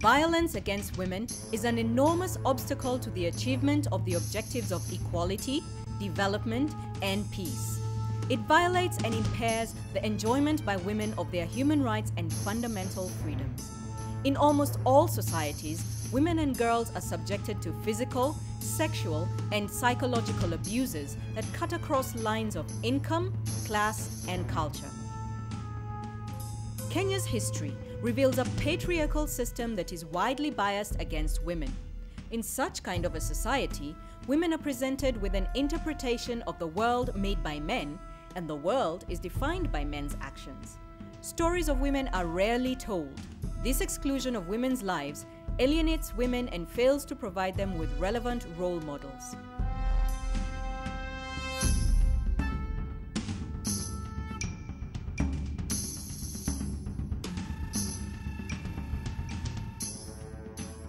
Violence against women is an enormous obstacle to the achievement of the objectives of equality, development, and peace. It violates and impairs the enjoyment by women of their human rights and fundamental freedoms. In almost all societies, women and girls are subjected to physical, sexual, and psychological abuses that cut across lines of income, class, and culture. Kenya's history reveals a patriarchal system that is widely biased against women. In such kind of a society, women are presented with an interpretation of the world made by men, and the world is defined by men's actions. Stories of women are rarely told. This exclusion of women's lives alienates women and fails to provide them with relevant role models.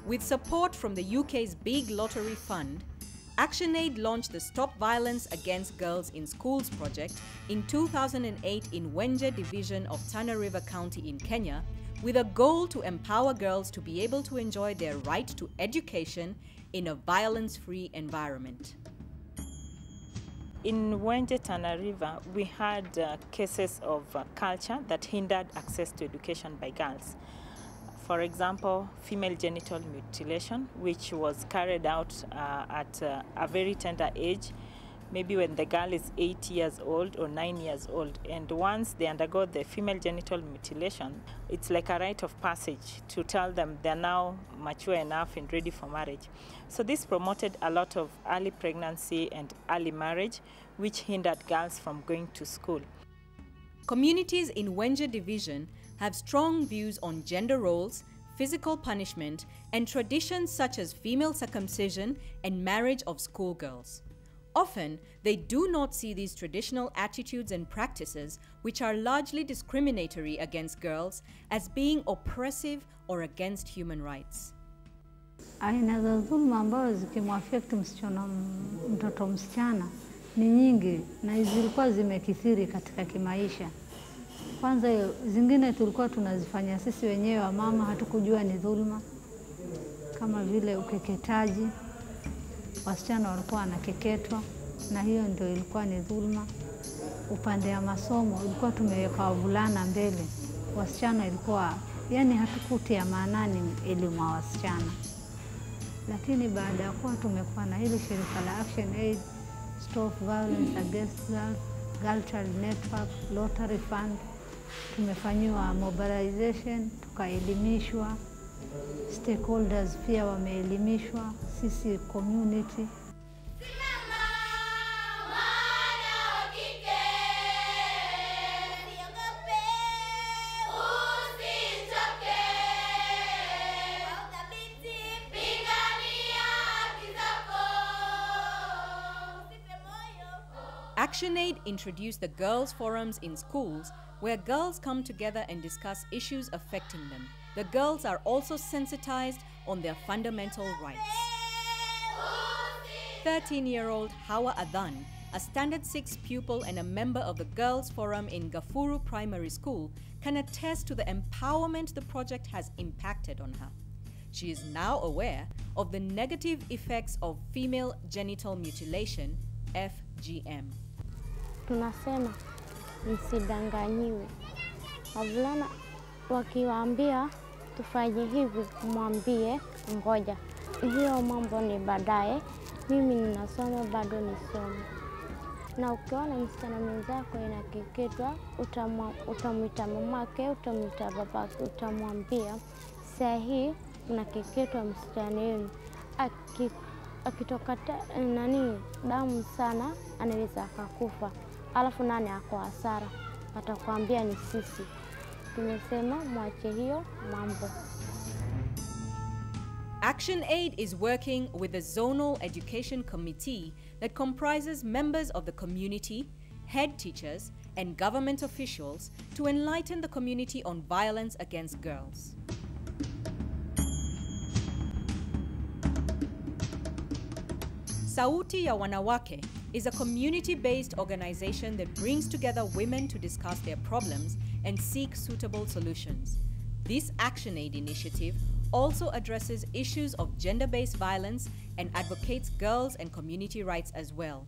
With support from the UK's Big Lottery Fund, ActionAid launched the Stop Violence Against Girls in Schools project in 2008 in Wenje division of Tana River County in Kenya, with a goal to empower girls to be able to enjoy their right to education in a violence-free environment. In Wenje, Tana River, we had cases of culture that hindered access to education by girls. For example, female genital mutilation, which was carried out at a very tender age, maybe when the girl is 8 years old or 9 years old. And once they undergo the female genital mutilation, it's like a rite of passage to tell them they're now mature enough and ready for marriage. So this promoted a lot of early pregnancy and early marriage, which hindered girls from going to school. Communities in Wenje division have strong views on gender roles, physical punishment, and traditions such as female circumcision and marriage of schoolgirls. Often, they do not see these traditional attitudes and practices, which are largely discriminatory against girls, as being oppressive or against human rights. Aina za dhulma ambazo zikimwafekti mtoto msichana ni nyingi na zilikuwa zimekithiri katika kimaisha. Kwanza zingine tulikuwa tunazifanya sisi wenyewe wa mama, hatukujua ni dhulma, kama vile ukeketaji. Wasichana walikuwa wanakeketwa na hiyo ndio ilikuwa ni dhulma. Upande ya masomo ilikuwa tumeweka wavulana mbele, wasichana ilikuwa yani hatukutia maanani elimu ya wasichana. Lakini baada ya kuwa tumekuwa na hili shirika la ActionAid, Stop Violence Against Girls, Girl Child Network, Lottery Fund, tumefanyiwa mobilization, tukaelimishwa, stakeholders pia wameelimishwa, sisi community. ActionAid introduced the Girls' Forums in schools, where girls come together and discuss issues affecting them. The girls are also sensitized on their fundamental rights. 13-year-old Hawa Adhan, a Standard 6 pupil and a member of the Girls' Forum in Gafuru Primary School, can attest to the empowerment the project has impacted on her. She is now aware of the negative effects of female genital mutilation, FGM. Tunasema msidanganyiwe. Wavulana wakiwaambia tufanye hivi, mwambie ngoja. Hiyo mambo ni baadaye, mimi ninasoma bado nisome. Na ukiona msichana mwenzako inakeketwa, utamwita mamake, utamwita babake, utamwambia saa hii unakeketwa msichana yenu. Akitoka damu sana anaweza akakufa. Alafu nani ako hasara? Atakwambia ni sisi. Tumesema mwache hiyo mambo. ActionAid is working with the Zonal Education Committee that comprises members of the community, head teachers, and government officials to enlighten the community on violence against girls. Sauti ya Wanawake is a community-based organization that brings together women to discuss their problems and seek suitable solutions. This ActionAid initiative also addresses issues of gender-based violence and advocates girls' and community rights as well.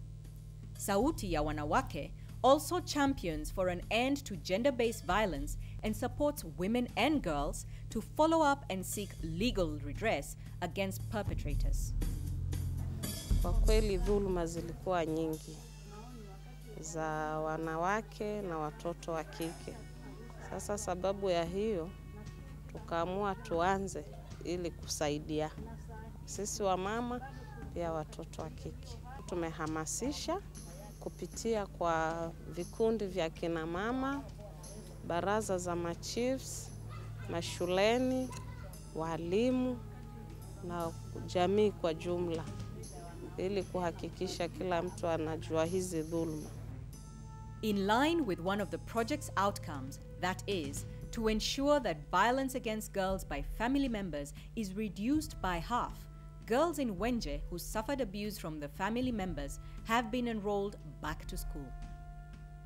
Sauti ya Wanawake also champions for an end to gender-based violence and supports women and girls to follow up and seek legal redress against perpetrators. Kwa kweli dhuluma zilikuwa nyingi za wanawake na watoto wa kike. Sasa sababu ya hiyo tukaamua tuanze ili kusaidia sisi wamama pia watoto wa kike. Tumehamasisha kupitia kwa vikundi vya kina mama, baraza za machiefs, mashuleni, walimu na jamii kwa jumla, ili kuhakikisha kila mtu anajua hizi dhuluma. In line with one of the project's outcomes, that is, to ensure that violence against girls by family members is reduced by half, girls in Wenje who suffered abuse from the family members have been enrolled back to school.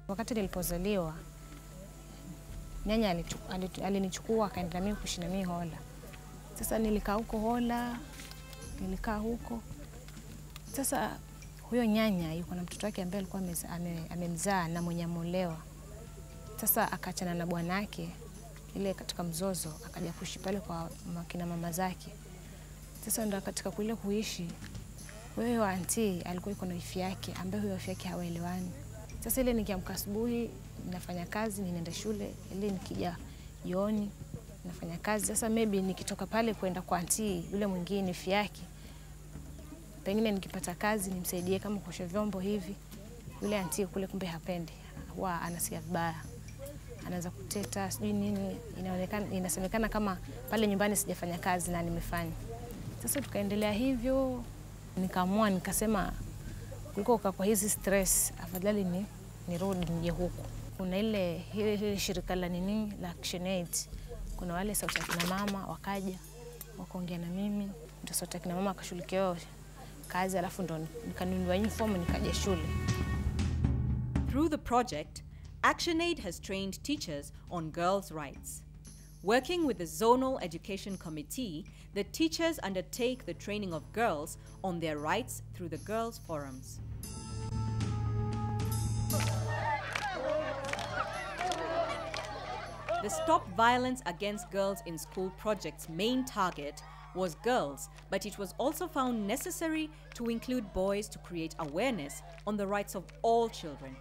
Wakati nilipozaliwa, nyanya alinichukua akaenda mimi kuishi na mimi Hola. Sasa nilikaa huko Hola, nilikaa huko. Sasa huyo nyanya yuko na mtoto wake ambaye alikuwa amemzaa na mwenye ameolewa. Sasa akaachana na bwanake ile katika mzozo, akaja kuishi pale kwa kina mama zake. Sasa ndo katika kule kuishi, huyo auntie alikuwa yuko na wifi yake ambaye huyo wifi yake hawaelewani. Sasa ile nikiamka asubuhi nafanya kazi, ninaenda shule, ile nikija jioni nafanya kazi. Sasa maybe nikitoka pale kwenda kwa auntie yule mwingine wifi yake, pengine nikipata kazi nimsaidie kama kuosha vyombo hivi, yule auntie kule kumbe hapendi, huwa anasikia vibaya, anaanza kuteta sijui nini, inasemekana kama pale nyumbani sijafanya kazi na nimefanya. Sasa tukaendelea hivyo, nikaamua nikasema kuliko kwa hizi stress afadhali nirudi nije huku. Kuna ile shirika la la ActionAid, kuna wale sauti ya kina mama wakaja wakaongea na mimi, ndio sauti ya kina mama akashughulikia kazi, alafu ndo nikanunua uniform nikaja shule. Through the project, ActionAid has trained teachers on girls' rights. Working with the Zonal Education Committee, the teachers undertake the training of girls on their rights through the girls' forums. The Stop Violence Against Girls in School project's main target was girls, but it was also found necessary to include boys to create awareness on the rights of all children.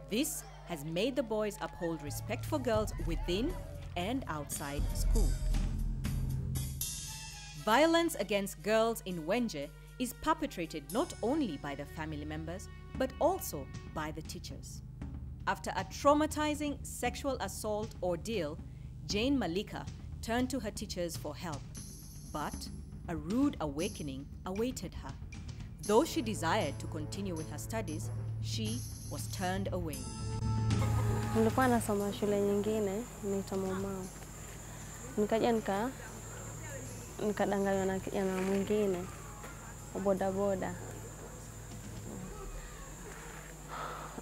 This has made the boys uphold respect for girls within and outside school. Violence against girls in Wenje is perpetrated not only by the family members, but also by the teachers. After a traumatizing sexual assault ordeal, Jane Malika turned to her teachers for help. But a rude awakening awaited her. Though she desired to continue with her studies, she was turned away. Nilikuwa nasoma shule nyingine inaitwa Momao. Nikaja nikadanganywa na kijana mwingine wa bodaboda.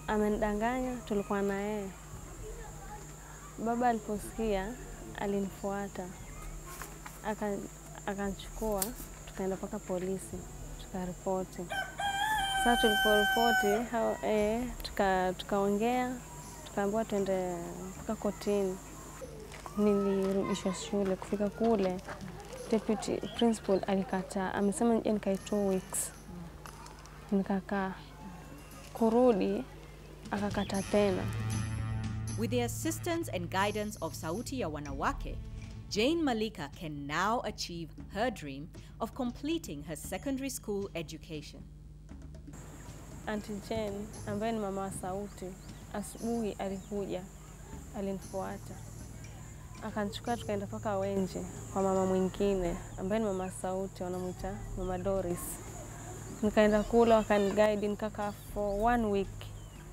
Amenidanganya, tulikuwa na yeye. Baba aliposikia alinifuata. Akanichukua, tukaenda paka polisi, tukaripoti. Sasa tuliporipoti, tukaongea, tukaambiwa tuende mpaka kotini. Nilirudishwa shule, kufika kule deputy principal alikataa, amesema nije nikae 2 weeks. Nikakaa, kurudi akakata tena. With the assistance and guidance of Sauti ya Wanawake, Jane Malika can now achieve her dream of completing her secondary school education. Auntie Jane, ambaye ni mama wa Sauti, asubuhi alikuja, alinifuata. Akanichukua tukaenda paka Wenje kwa mama mwingine, ambaye ni mama wa Sauti, wanamuita Mama Doris. Nikaenda kula, wakaniguide, nikakaa for 1 week.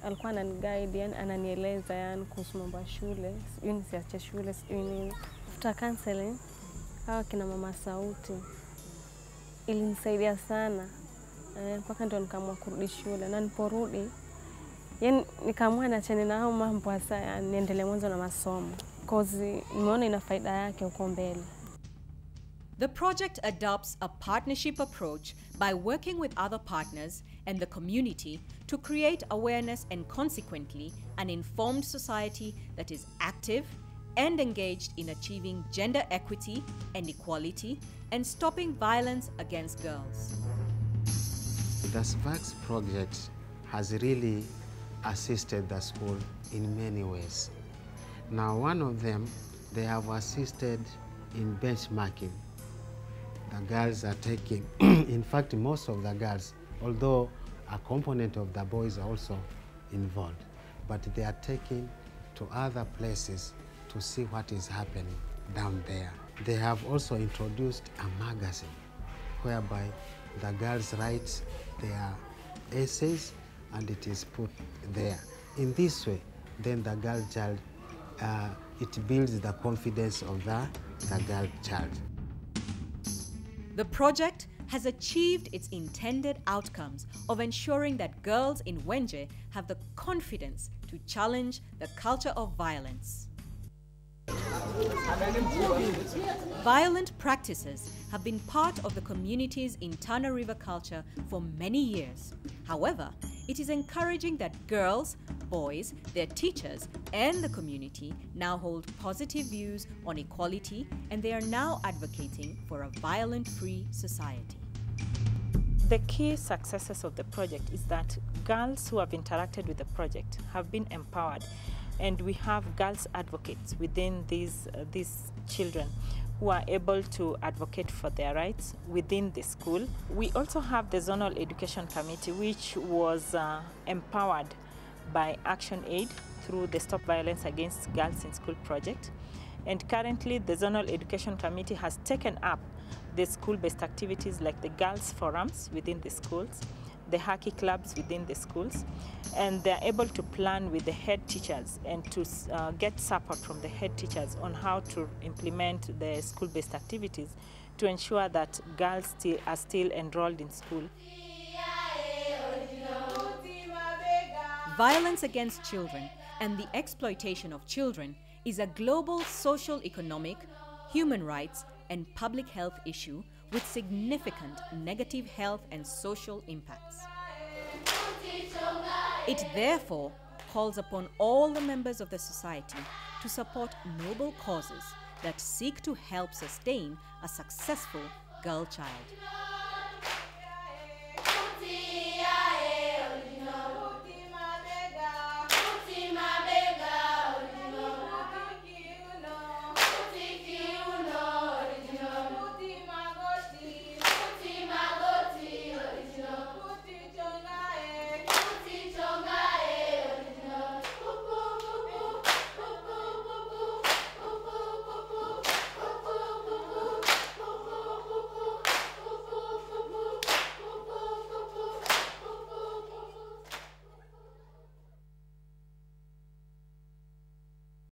Alikuwa ananiguide, yani ananieleza yani kuhusu mambo ya shule, sijui nisiache shule, sijui nini. After counseling, hawa kina mama Sauti ilinisaidia sana. Mpaka ndo nikaamua kurudi shule, na niliporudi yani nikaamua niachane na hao mambo hasa, yani niendelee mwanzo na masomo, cause nimeona ina faida yake huko mbele. The project adopts a partnership approach by working with other partners and the community to create awareness and consequently an informed society that is active and engaged in achieving gender equity and equality and stopping violence against girls. The SVAX project has really assisted the school in many ways. Now, one of them, they have assisted in benchmarking. The girls are taking, in fact, most of the girls, although a component of the boys are also involved, but they are taking to other places to see what is happening down there. They have also introduced a magazine whereby the girls write their essays and it is put there. In this way, then the girl child, it builds the confidence of the girl child. The project has achieved its intended outcomes of ensuring that girls in Wenje have the confidence to challenge the culture of violence. Violent practices have been part of the community's in Tana River culture for many years. However, it is encouraging that girls, boys, their teachers, and the community now hold positive views on equality, and they are now advocating for a violent-free society. The key successes of the project is that girls who have interacted with the project have been empowered, and we have girls advocates within these children who are able to advocate for their rights within the school. We also have the Zonal Education Committee, which was empowered by ActionAid through the Stop Violence Against Girls in School project. And currently, the Zonal Education Committee has taken up the school-based activities like the girls' forums within the schools, the hockey clubs within the schools, and they're able to plan with the head teachers and to get support from the head teachers on how to implement the school-based activities to ensure that girls are still enrolled in school. Violence against children and the exploitation of children is a global social, economic, human rights, and public health issue with significant negative health and social impacts. It therefore calls upon all the members of the society to support noble causes that seek to help sustain a successful girl child.